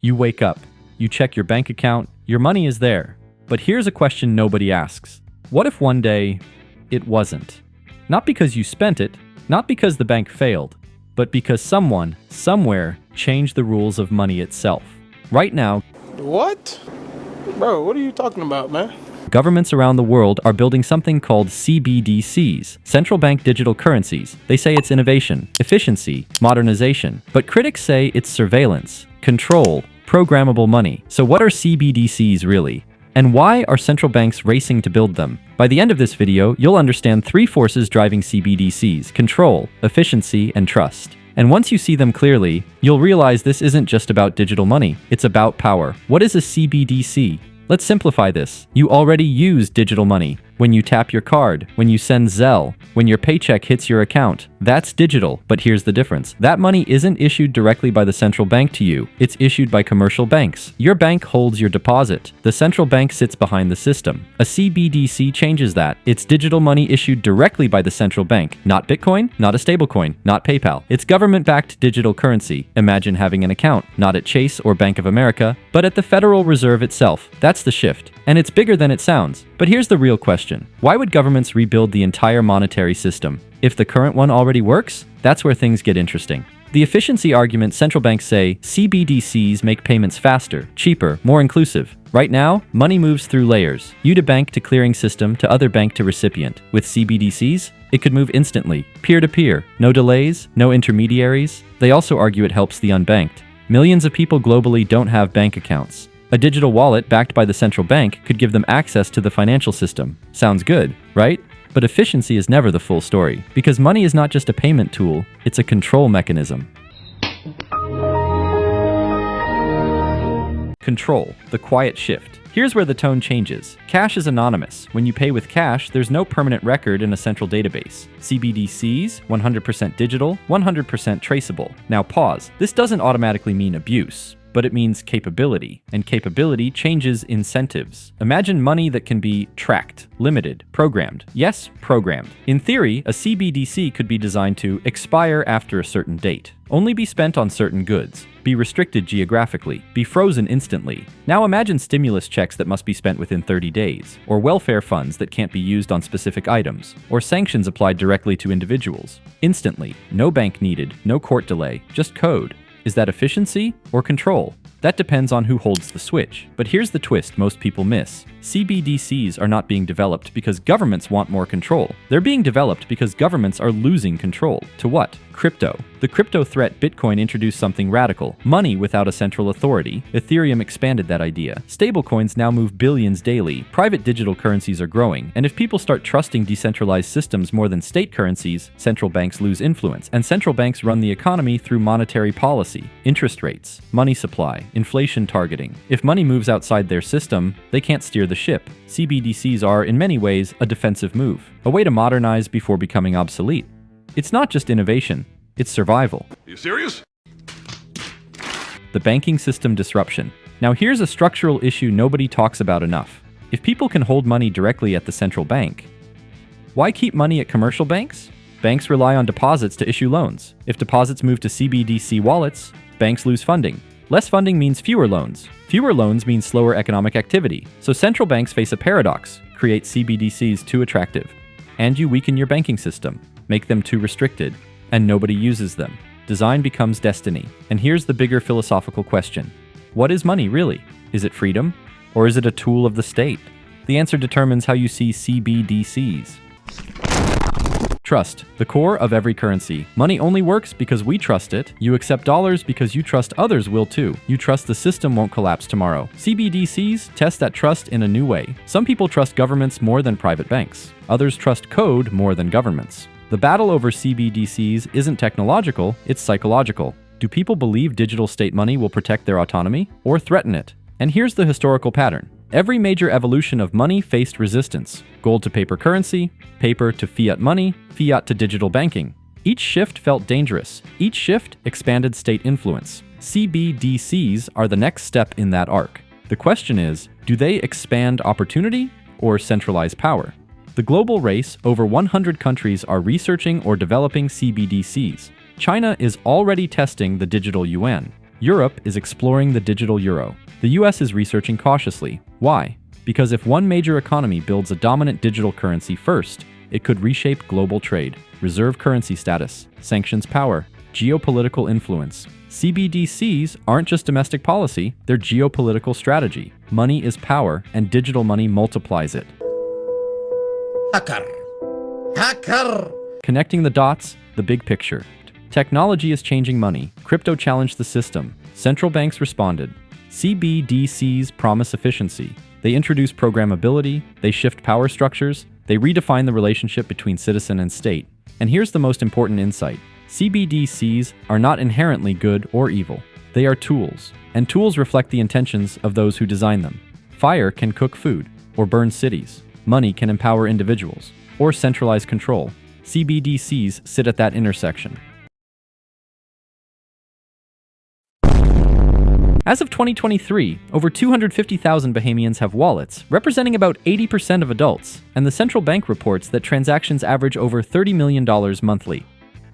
You wake up, you check your bank account, your money is there. But here's a question nobody asks. What if one day it wasn't? Not because you spent it, not because the bank failed, but because someone, somewhere, changed the rules of money itself. Right now, What? Bro, what are you talking about, man? governments around the world are building something called CBDCs, central bank digital currencies. They say it's innovation, efficiency, modernization, but critics say it's surveillance, control, programmable money. So what are CBDCs really? And why are central banks racing to build them? By the end of this video, you'll understand three forces driving CBDCs: control, efficiency, and trust. And once you see them clearly, you'll realize this isn't just about digital money, it's about power. What is a CBDC? Let's simplify this. You already use digital money. When you tap your card, when you send Zelle, when your paycheck hits your account, that's digital. But here's the difference. That money isn't issued directly by the central bank to you. It's issued by commercial banks. Your bank holds your deposit. The central bank sits behind the system. A CBDC changes that. It's digital money issued directly by the central bank. Not Bitcoin, not a stablecoin, not PayPal. It's government-backed digital currency. Imagine having an account, not at Chase or Bank of America, but at the Federal Reserve itself. That's the shift. And it's bigger than it sounds. But here's the real question. Why would governments rebuild the entire monetary system? If the current one already works, that's where things get interesting. The efficiency argument, central banks say CBDCs make payments faster, cheaper, more inclusive. Right now, money moves through layers. You to bank to clearing system to other bank to recipient. With CBDCs, it could move instantly, peer-to-peer. No delays, no intermediaries. They also argue it helps the unbanked. Millions of people globally don't have bank accounts. A digital wallet backed by the central bank could give them access to the financial system. Sounds good, right? But efficiency is never the full story, because money is not just a payment tool, it's a control mechanism. Control, the quiet shift. Here's where the tone changes. Cash is anonymous. When you pay with cash, there's no permanent record in a central database. CBDCs, 100% digital, 100% traceable. Now pause. This doesn't automatically mean abuse, but it means capability, and capability changes incentives. Imagine money that can be tracked, limited, programmed. Yes, programmed. In theory, a CBDC could be designed to expire after a certain date, only be spent on certain goods, be restricted geographically, be frozen instantly. Now imagine stimulus checks that must be spent within 30 days, or welfare funds that can't be used on specific items, or sanctions applied directly to individuals. Instantly, no bank needed, no court delay, just code. Is that efficiency or control? That depends on who holds the switch. But here's the twist most people miss. CBDCs are not being developed because governments want more control. They're being developed because governments are losing control. To what? Crypto. The crypto threat Bitcoin introduced something radical. Money without a central authority. Ethereum expanded that idea. Stablecoins now move billions daily. Private digital currencies are growing. And if people start trusting decentralized systems more than state currencies, central banks lose influence. And central banks run the economy through monetary policy, interest rates, money supply, inflation targeting. If money moves outside their system, they can't steer the ship. CBDCs are, in many ways, a defensive move, a way to modernize before becoming obsolete. It's not just innovation, it's survival. Are you serious? The banking system disruption. Now here's a structural issue nobody talks about enough. If people can hold money directly at the central bank, why keep money at commercial banks? Banks rely on deposits to issue loans. If deposits move to CBDC wallets, banks lose funding. Less funding means fewer loans. Fewer loans means slower economic activity. So central banks face a paradox: create CBDCs too attractive, and you weaken your banking system, make them too restricted, and nobody uses them. Design becomes destiny. And here's the bigger philosophical question. What is money really? Is it freedom? Or is it a tool of the state? The answer determines how you see CBDCs. Trust, the core of every currency. Money only works because we trust it. You accept dollars because you trust others will too. You trust the system won't collapse tomorrow. CBDCs test that trust in a new way. Some people trust governments more than private banks. Others trust code more than governments. The battle over CBDCs isn't technological, it's psychological. Do people believe digital state money will protect their autonomy or threaten it? And here's the historical pattern. Every major evolution of money faced resistance. Gold to paper currency, paper to fiat money, fiat to digital banking. Each shift felt dangerous. Each shift expanded state influence. CBDCs are the next step in that arc. The question is, do they expand opportunity or centralize power? The global race, over 100 countries are researching or developing CBDCs. China is already testing the digital yuan. Europe is exploring the digital euro. The US is researching cautiously. Why? Because if one major economy builds a dominant digital currency first, it could reshape global trade, reserve currency status, sanctions power, geopolitical influence. CBDCs aren't just domestic policy, they're geopolitical strategy. Money is power, and digital money multiplies it. Hacker! Connecting the dots, the big picture. Technology is changing money. Crypto challenged the system. Central banks responded. CBDCs promise efficiency. They introduce programmability, they shift power structures, they redefine the relationship between citizen and state. And here's the most important insight. CBDCs are not inherently good or evil. They are tools, and tools reflect the intentions of those who design them. Fire can cook food or burn cities. Money can empower individuals or centralize control. CBDCs sit at that intersection. As of 2023, over 250,000 Bahamians have wallets, representing about 80% of adults, and the central bank reports that transactions average over $30 million monthly.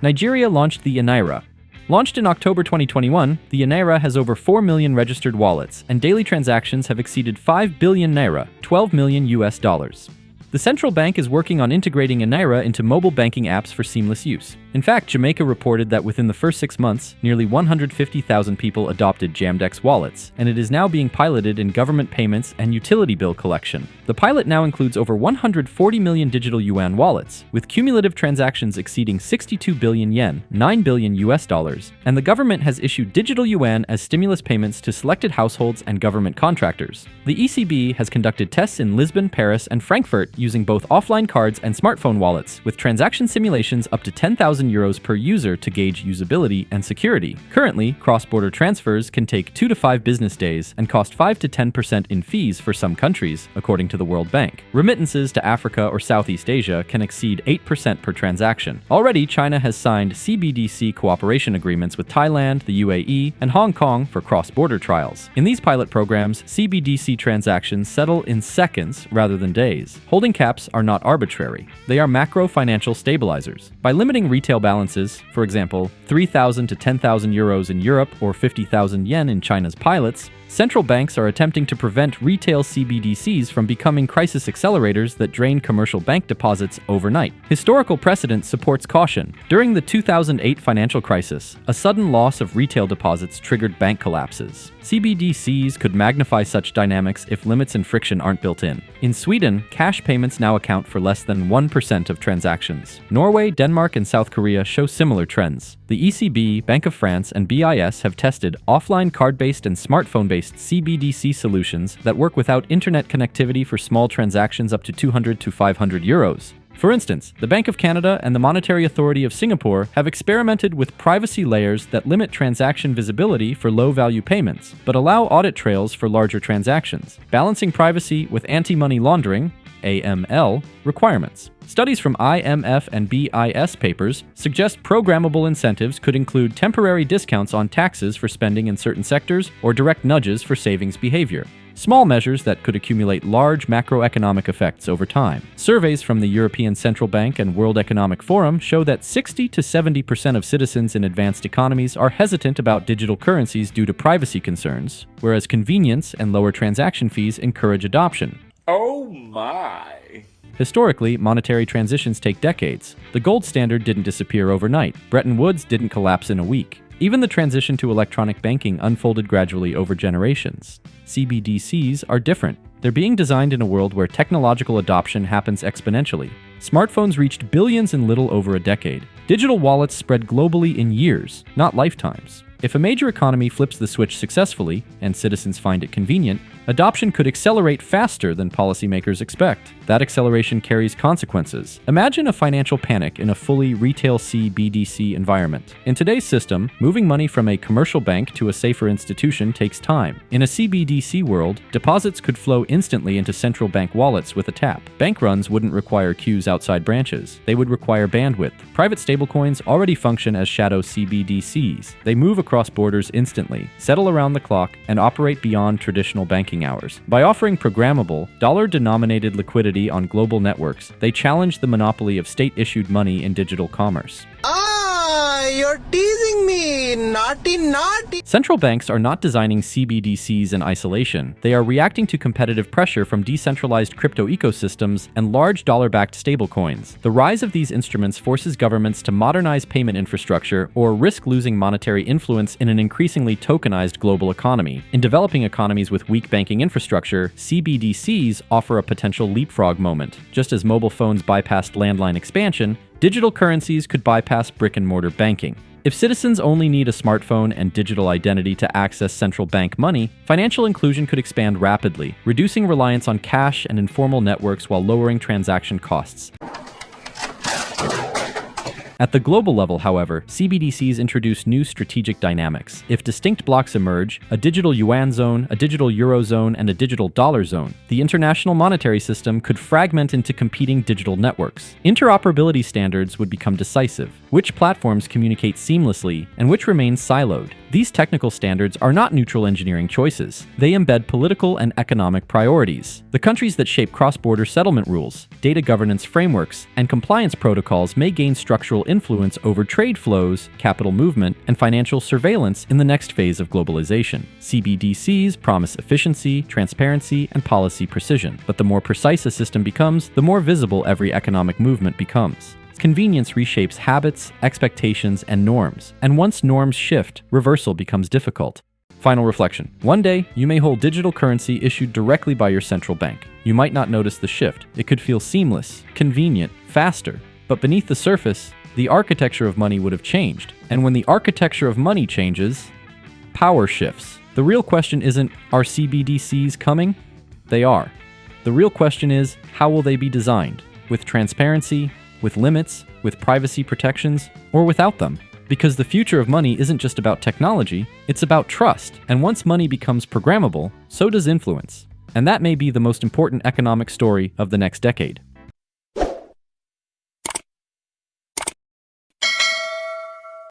Nigeria launched the Naira. Launched in October 2021, the Naira has over 4 million registered wallets, and daily transactions have exceeded 5 billion Naira, $12 million US dollars. The central bank is working on integrating Naira into mobile banking apps for seamless use. In fact, Jamaica reported that within the first 6 months, nearly 150,000 people adopted Jamdex wallets, and it is now being piloted in government payments and utility bill collection. The pilot now includes over 140 million digital yuan wallets, with cumulative transactions exceeding 62 billion yen, $9 billion US dollars, and the government has issued digital yuan as stimulus payments to selected households and government contractors. The ECB has conducted tests in Lisbon, Paris, and Frankfurt using both offline cards and smartphone wallets, with transaction simulations up to 10,000 euros per user to gauge usability and security. Currently, cross-border transfers can take 2 to 5 business days and cost 5 to 10% in fees for some countries, according to the World Bank. Remittances to Africa or Southeast Asia can exceed 8% per transaction. Already, China has signed CBDC cooperation agreements with Thailand, the UAE, and Hong Kong for cross-border trials. In these pilot programs, CBDC transactions settle in seconds rather than days. Holding caps are not arbitrary. They are macro-financial stabilizers. By limiting retail balances, for example, 3,000 to 10,000 euros in Europe or 50,000 yen in China's pilots, central banks are attempting to prevent retail CBDCs from becoming crisis accelerators that drain commercial bank deposits overnight. Historical precedent supports caution. During the 2008 financial crisis, a sudden loss of retail deposits triggered bank collapses. CBDCs could magnify such dynamics if limits and friction aren't built in. In Sweden, cash payments now account for less than 1% of transactions. Norway, Denmark, and South Korea show similar trends. The ECB, Bank of France, and BIS have tested offline card-based and smartphone-based CBDC solutions that work without internet connectivity for small transactions up to 200 to 500 euros. For instance, the Bank of Canada and the Monetary Authority of Singapore have experimented with privacy layers that limit transaction visibility for low-value payments, but allow audit trails for larger transactions, balancing privacy with anti-money laundering (AML) requirements. Studies from IMF and BIS papers suggest programmable incentives could include temporary discounts on taxes for spending in certain sectors or direct nudges for savings behavior. Small measures that could accumulate large macroeconomic effects over time. Surveys from the European Central Bank and World Economic Forum show that 60 to 70% of citizens in advanced economies are hesitant about digital currencies due to privacy concerns, whereas convenience and lower transaction fees encourage adoption. Oh my! Historically, monetary transitions take decades. The gold standard didn't disappear overnight. Bretton Woods didn't collapse in a week. Even the transition to electronic banking unfolded gradually over generations. CBDCs are different. They're being designed in a world where technological adoption happens exponentially. Smartphones reached billions in little over a decade. Digital wallets spread globally in years, not lifetimes. If a major economy flips the switch successfully, and citizens find it convenient, adoption could accelerate faster than policymakers expect. That acceleration carries consequences. Imagine a financial panic in a fully retail CBDC environment. In today's system, moving money from a commercial bank to a safer institution takes time. In a CBDC world, deposits could flow instantly into central bank wallets with a tap. Bank runs wouldn't require queues outside branches. They would require bandwidth. Private stablecoins already function as shadow CBDCs. They move across borders instantly, settle around the clock, and operate beyond traditional banking hours. By offering programmable, dollar-denominated liquidity on global networks, they challenge the monopoly of state-issued money in digital commerce. you're teasing me. Naughty. Central banks are not designing CBDCs in isolation. They are reacting to competitive pressure from decentralized crypto ecosystems and large dollar-backed stablecoins. The rise of these instruments forces governments to modernize payment infrastructure or risk losing monetary influence in an increasingly tokenized global economy. In developing economies with weak banking infrastructure, CBDCs offer a potential leapfrog moment. Just as mobile phones bypassed landline expansion, digital currencies could bypass brick-and-mortar banking. If citizens only need a smartphone and digital identity to access central bank money, financial inclusion could expand rapidly, reducing reliance on cash and informal networks while lowering transaction costs. At the global level, however, CBDCs introduce new strategic dynamics. If distinct blocks emerge, a digital yuan zone, a digital euro zone, and a digital dollar zone, the international monetary system could fragment into competing digital networks. Interoperability standards would become decisive. Which platforms communicate seamlessly and which remain siloed? These technical standards are not neutral engineering choices. They embed political and economic priorities. The countries that shape cross-border settlement rules, data governance frameworks, and compliance protocols may gain structural influence over trade flows, capital movement, and financial surveillance in the next phase of globalization. CBDCs promise efficiency, transparency, and policy precision, but the more precise a system becomes, the more visible every economic movement becomes. Convenience reshapes habits, expectations, and norms, and once norms shift, reversal becomes difficult. Final reflection. One day, you may hold digital currency issued directly by your central bank. You might not notice the shift. It could feel seamless, convenient, faster. But beneath the surface, the architecture of money would have changed. And when the architecture of money changes, power shifts. The real question isn't, are CBDCs coming? They are. The real question is, how will they be designed? With transparency, with limits, with privacy protections, or without them? Because the future of money isn't just about technology, it's about trust. And once money becomes programmable, so does influence. And that may be the most important economic story of the next decade.